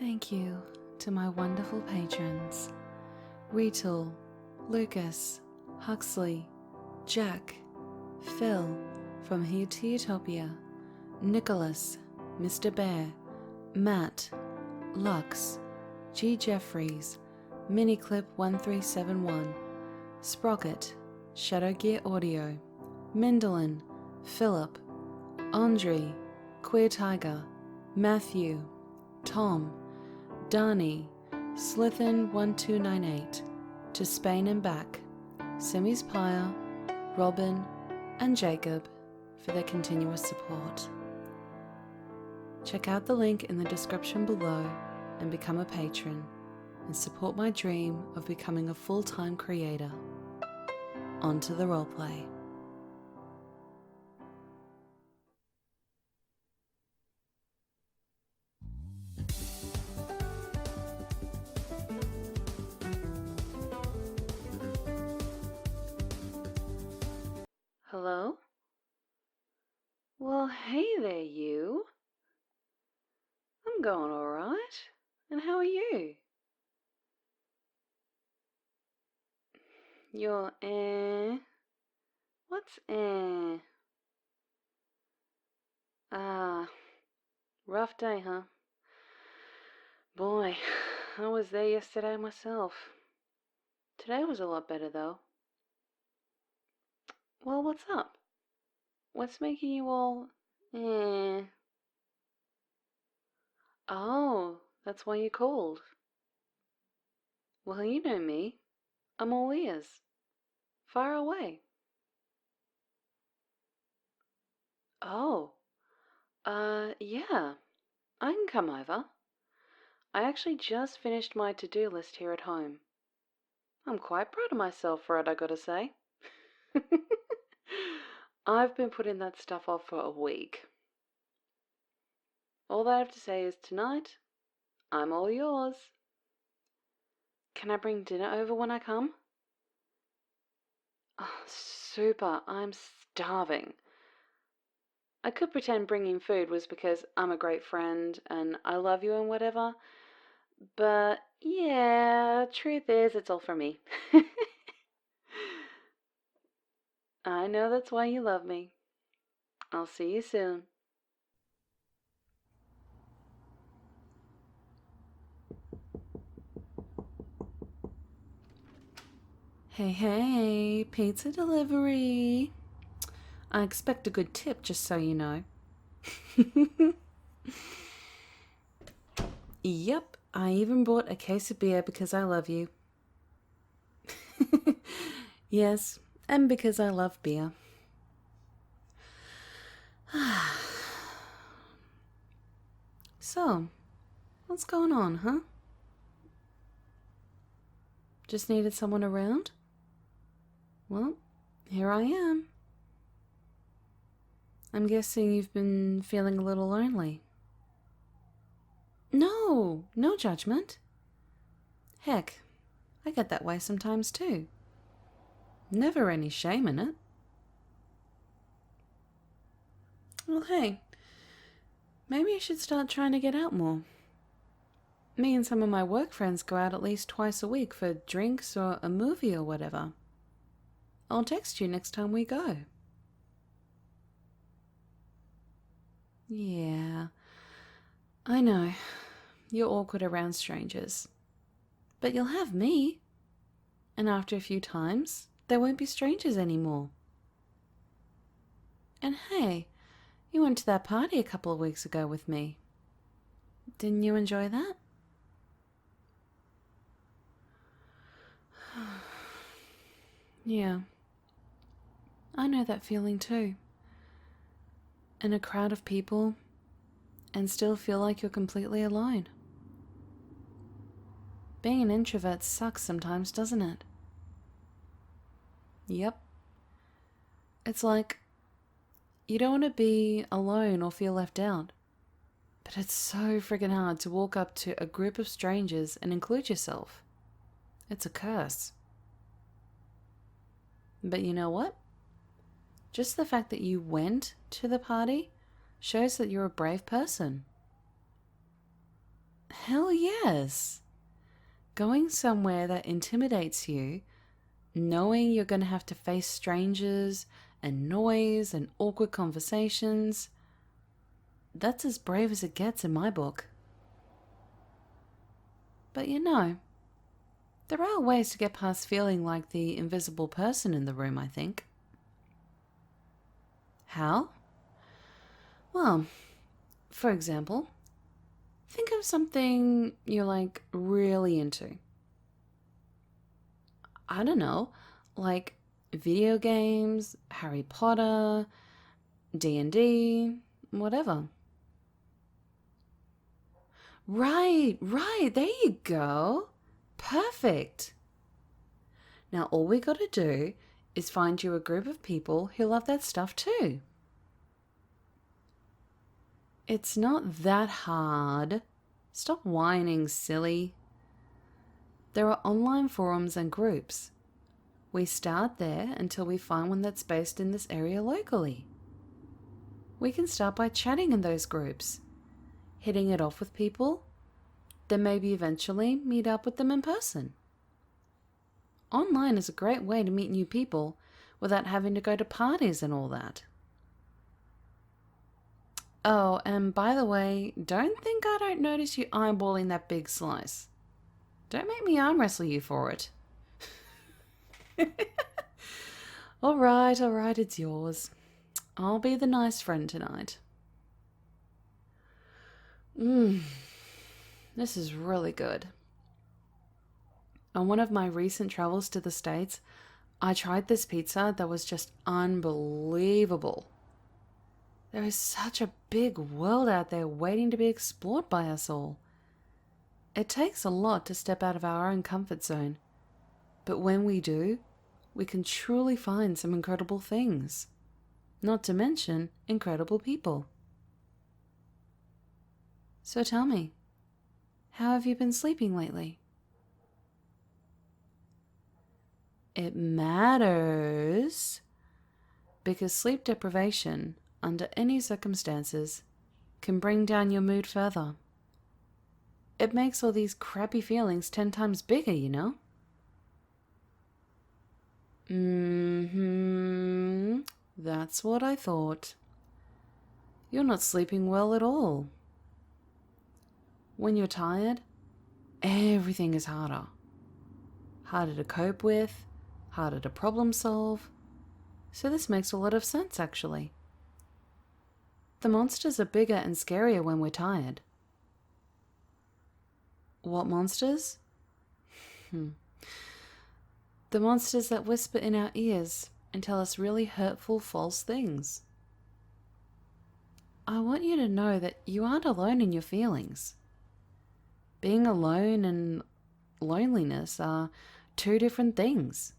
Thank you to my wonderful patrons, Rehtul, Lukas, Huxley, Jack, Phill, FromHereToUtopia, Nicholas, Mr.Bear, Matt, Lux, Jeffries, Miniclip1371, Sprocket, Shadow Gear Audio, Myndolin, Phillip, Andrie, QueerTiger, Matthew, Tom, Darnie, Slithin1298, To Spain and Back, Simi's Pyre, Robin, and Jacob for their continuous support. Check out the link in the description below and become a patron and support my dream of becoming a full-time creator. On to the roleplay. Hello? Well, hey there, you. I'm going alright. And how are you? You're, What's, rough day, huh? Boy, I was there yesterday myself. Today was a lot better, though. Well, what's up? What's making you all, Oh, that's why you called. Well, you know me. I'm all ears. Fire away. Oh, yeah. I can come over. I actually just finished my to-do list here at home. I'm quite proud of myself for it, I gotta say. I've been putting that stuff off for a week. All that I have to say is tonight, I'm all yours. Can I bring dinner over when I come? Oh, super, I'm starving. I could pretend bringing food was because I'm a great friend and I love you and whatever, but yeah, truth is, it's all for me. I know that's why you love me. I'll see you soon. Hey, pizza delivery. I expect a good tip, just so you know. Yep, I even bought a case of beer because I love you. Yes, and because I love beer. So, what's going on, huh? Just needed someone around? Well, here I am. I'm guessing you've been feeling a little lonely. No judgment. Heck, I get that way sometimes too. Never any shame in it. Well, hey, maybe I should start trying to get out more. Me and some of my work friends go out at least twice a week for drinks or a movie or whatever. I'll text you next time we go. Yeah, I know. You're awkward around strangers. But you'll have me. And after a few times, there won't be strangers anymore. And hey, you went to that party a couple of weeks ago with me. Didn't you enjoy that? Yeah. I know that feeling too. In a crowd of people, and still feel like you're completely alone. Being an introvert sucks sometimes, doesn't it? Yep. It's like, you don't want to be alone or feel left out. But it's so friggin' hard to walk up to a group of strangers and include yourself. It's a curse. But you know what? Just the fact that you went to the party shows that you're a brave person. Hell yes. Going somewhere that intimidates you, knowing you're going to have to face strangers and noise and awkward conversations, that's as brave as it gets in my book. But you know, there are ways to get past feeling like the invisible person in the room, I think. How? Well, for example, think of something you're like really into. I don't know, like video games, Harry Potter, D&D, whatever. Right, there you go. Perfect. Now all we gotta do is find you a group of people who love that stuff too. It's not that hard. Stop whining, silly. There are online forums and groups. We start there until we find one that's based in this area locally. We can start by chatting in those groups, hitting it off with people, then maybe eventually meet up with them in person. Online is a great way to meet new people without having to go to parties and all that. Oh, and by the way, don't think I don't notice you eyeballing that big slice. Don't make me arm wrestle you for it. All right, it's yours. I'll be the nice friend tonight. This is really good. On one of my recent travels to the States, I tried this pizza that was just unbelievable. There is such a big world out there waiting to be explored by us all. It takes a lot to step out of our own comfort zone, but when we do, we can truly find some incredible things. Not to mention incredible people. So tell me, how have you been sleeping lately? It matters because sleep deprivation, under any circumstances, can bring down your mood further. It makes all these crappy feelings 10 times bigger, you know? That's what I thought. You're not sleeping well at all. When you're tired, everything is harder. Harder to cope with, harder to problem solve. So this makes a lot of sense, actually. The monsters are bigger and scarier when we're tired. What monsters? The monsters that whisper in our ears and tell us really hurtful, false things. I want you to know that you aren't alone in your feelings. Being alone and loneliness are two different things.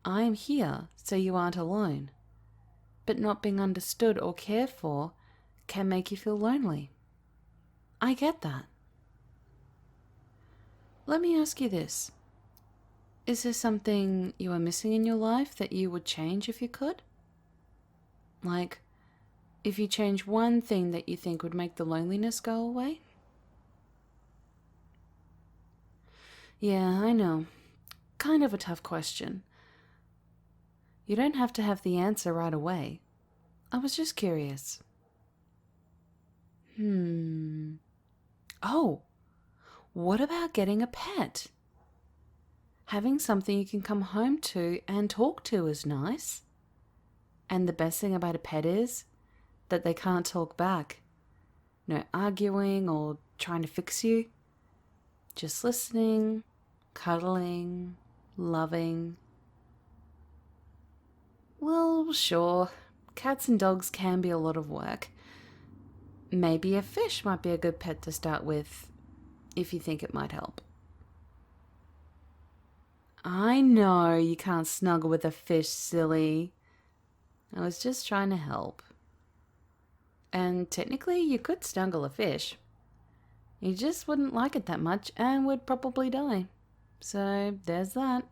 I am here so you aren't alone, but not being understood or cared for can make you feel lonely. I get that. Let me ask you this. Is there something you are missing in your life that you would change if you could? Like, if you change one thing that you think would make the loneliness go away? Yeah, I know. Kind of a tough question. You don't have to have the answer right away. I was just curious. Oh, what about getting a pet? Having something you can come home to and talk to is nice. And the best thing about a pet is that they can't talk back. No arguing or trying to fix you. Just listening, cuddling, loving. Well, sure, cats and dogs can be a lot of work. Maybe a fish might be a good pet to start with, if you think it might help. I know you can't snuggle with a fish, silly. I was just trying to help. And technically you could snuggle a fish. You just wouldn't like it that much and would probably die. So there's that.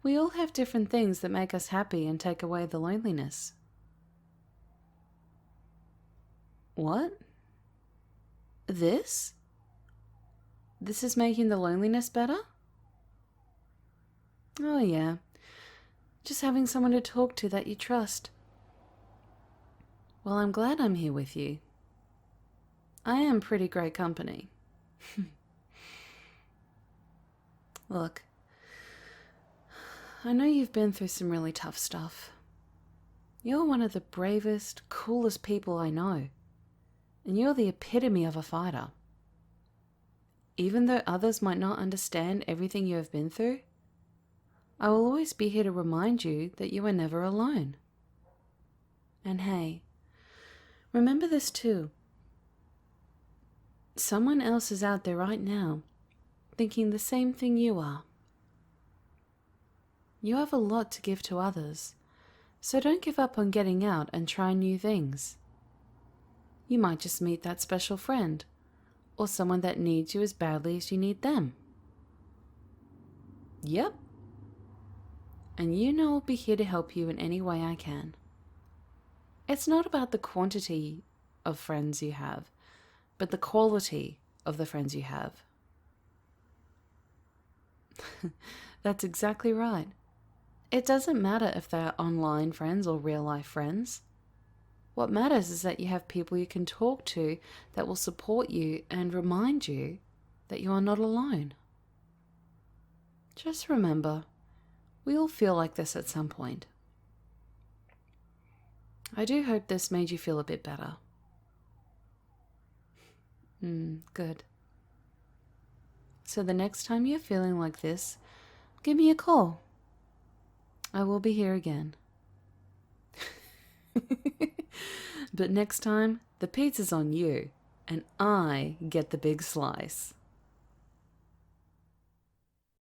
We all have different things that make us happy and take away the loneliness. What? This? This is making the loneliness better? Oh yeah, just having someone to talk to that you trust. Well, I'm glad I'm here with you. I am pretty great company. Look, I know you've been through some really tough stuff. You're one of the bravest, coolest people I know. And you're the epitome of a fighter. Even though others might not understand everything you have been through, I will always be here to remind you that you are never alone. And hey, remember this too. Someone else is out there right now, thinking the same thing you are. You have a lot to give to others, so don't give up on getting out and trying new things. You might just meet that special friend, or someone that needs you as badly as you need them. Yep. And you know I'll be here to help you in any way I can. It's not about the quantity of friends you have, but the quality of the friends you have. That's exactly right. It doesn't matter if they are online friends or real life friends. What matters is that you have people you can talk to that will support you and remind you that you are not alone. Just remember, we all feel like this at some point. I do hope this made you feel a bit better. Good. So the next time you're feeling like this, give me a call. I will be here again. But next time, the pizza's on you, and I get the big slice.